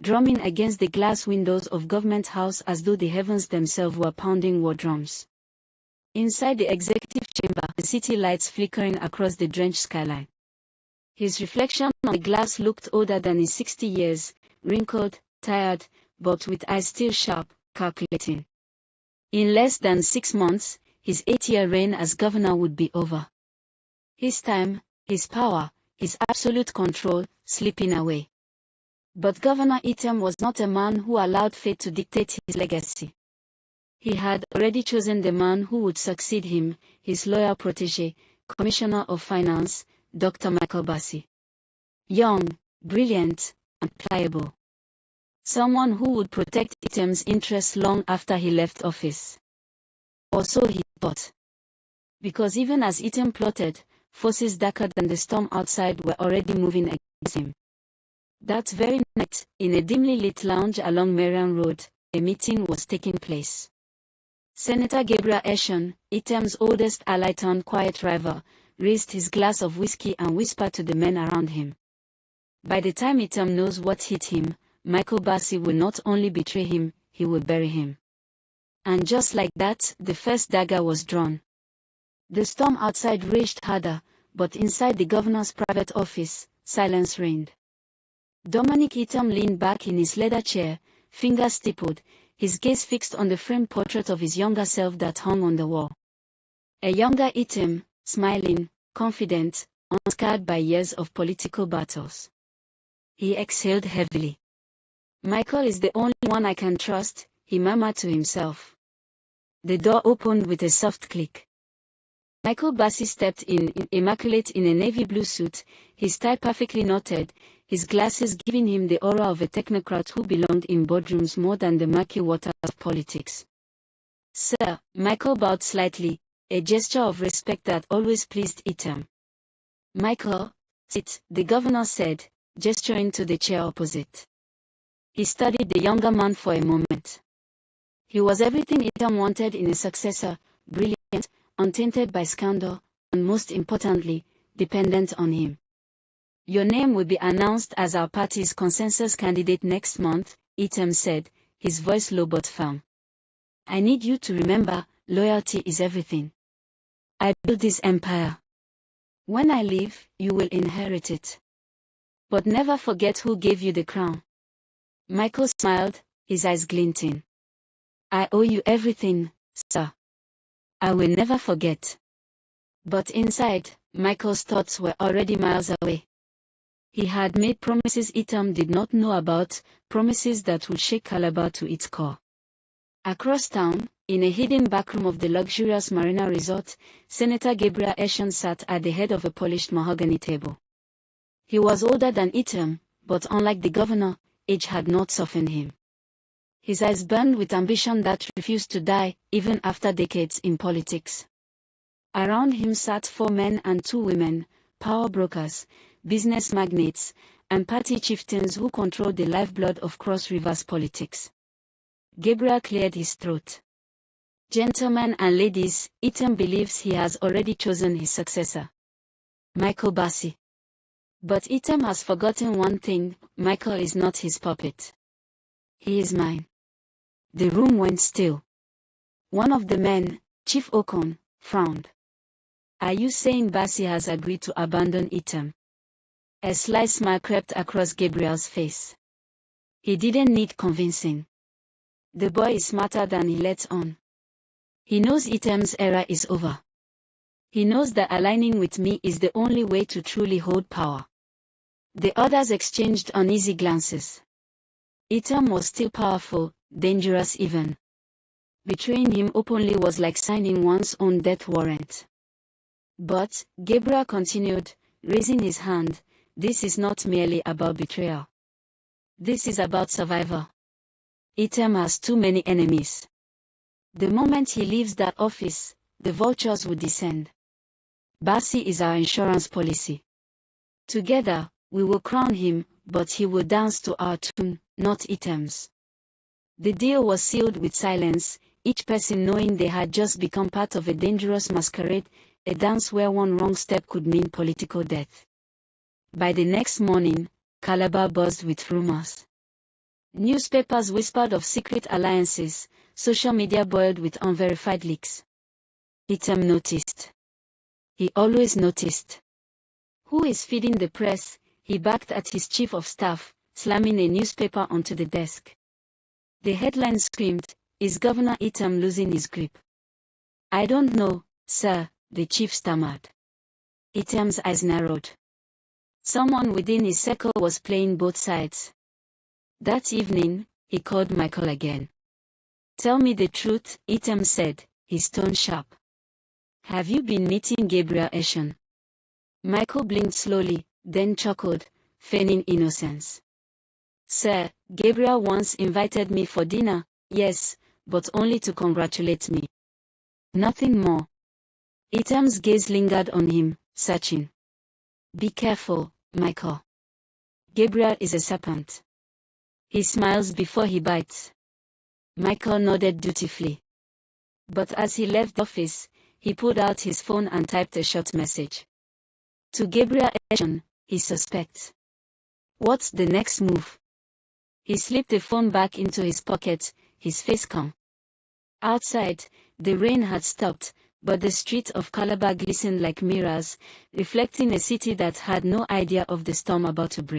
drumming against the glass windows of Government House as though the heavens themselves were pounding war drums. Inside the executive chamber, the city lights flickering across the drenched skyline. His reflection on the glass looked older than his 60 years, wrinkled, tired, but with eyes still sharp, calculating. In less than 6 months, his 8-year reign as governor would be over. His time, his power, his absolute control, slipping away. But Governor Storrm was not a man who allowed fate to dictate his legacy. He had already chosen the man who would succeed him, his loyal protégé, Commissioner of Finance, Dr. Michael Bassey. Young, brilliant, and pliable. Someone who would protect Storrm's interests long after he left office. Or so he thought. Because even as Storrm plotted, forces darker than the storm outside were already moving against him. That very night, in a dimly lit lounge along Marion Road, a meeting was taking place. Senator Gabriel Eshon, Storrm's oldest ally turned quiet rival, raised his glass of whiskey and whispered to the men around him. By the time Storrm knows what hit him, Michael Bassey will not only betray him, he will bury him. And just like that, the first dagger was drawn. The storm outside raged harder, but inside the governor's private office, silence reigned. Dominic Storrm leaned back in his leather chair, fingers stippled, his gaze fixed on the framed portrait of his younger self that hung on the wall. A younger Storrm, smiling, confident, unscarred by years of political battles. He exhaled heavily. Michael is the only one I can trust, he murmured to himself. The door opened with a soft click. Michael Bassey stepped in, immaculate in a navy blue suit, his tie perfectly knotted, his glasses giving him the aura of a technocrat who belonged in boardrooms more than the murky waters of politics. Sir, Michael bowed slightly, a gesture of respect that always pleased Storrm. Michael, sit, the governor said, gesturing to the chair opposite. He studied the younger man for a moment. He was everything Storrm wanted in a successor, brilliant, untainted by scandal, and most importantly, dependent on him. Your name will be announced as our party's consensus candidate next month, Storrm said, his voice low but firm. I need you to remember, loyalty is everything. I built this empire. When I leave, you will inherit it. But never forget who gave you the crown. Michael smiled, his eyes glinting. I owe you everything, sir. I will never forget. But inside, Michael's thoughts were already miles away. He had made promises Storrm did not know about, promises that would shake Calabar to its core. Across town, in a hidden backroom of the luxurious Marina Resort, Senator Gabriel Eshon sat at the head of a polished mahogany table. He was older than Storrm, but unlike the governor, age had not softened him. His eyes burned with ambition that refused to die, even after decades in politics. Around him sat 4 men and 2 women, power brokers, business magnates, and party chieftains who controlled the lifeblood of Cross Rivers politics. Gabriel cleared his throat. Gentlemen and ladies, Storrm believes he has already chosen his successor. Michael Bassey. But Storrm has forgotten one thing, Michael is not his puppet. He is mine. The room went still. One of the men, Chief Okon, frowned. Are you saying Bassey has agreed to abandon Storrm? A sly smile crept across Gabriel's face. He didn't need convincing. The boy is smarter than he lets on. He knows Storrm's era is over. He knows that aligning with me is the only way to truly hold power. The others exchanged uneasy glances. Storrm was still powerful, dangerous even. Betraying him openly was like signing one's own death warrant. But, Gabriel continued, raising his hand, this is not merely about betrayal. This is about survival. Storrm has too many enemies. The moment he leaves that office, the vultures will descend. Bassey is our insurance policy. Together, we will crown him, but he will dance to our tune, not Storrm's. The deal was sealed with silence, each person knowing they had just become part of a dangerous masquerade, a dance where one wrong step could mean political death. By the next morning, Calabar buzzed with rumors. Newspapers whispered of secret alliances, social media boiled with unverified leaks. Item noticed. He always noticed. Who is feeding the press? He barked at his chief of staff, slamming a newspaper onto the desk. The headline screamed, "Is Governor Item losing his grip?" "I don't know, sir," the chief stammered. Item's eyes narrowed. Someone within his circle was playing both sides. That evening, he called Michael again. "Tell me the truth," Item said, his tone sharp. "Have you been meeting Gabriel Eshen?" Michael blinked slowly, then chuckled, feigning innocence. "Sir, Gabriel once invited me for dinner, yes, but only to congratulate me. Nothing more." Item's gaze lingered on him, searching. "Be careful, Michael. Gabriel is a serpent. He smiles before he bites." Michael nodded dutifully. But as he left the office, he pulled out his phone and typed a short message. "To Gabriel Eshen, he suspects. What's the next move?" He slipped the phone back into his pocket, his face calm. Outside, the rain had stopped, but the streets of Calabar glistened like mirrors, reflecting a city that had no idea of the storm about to break.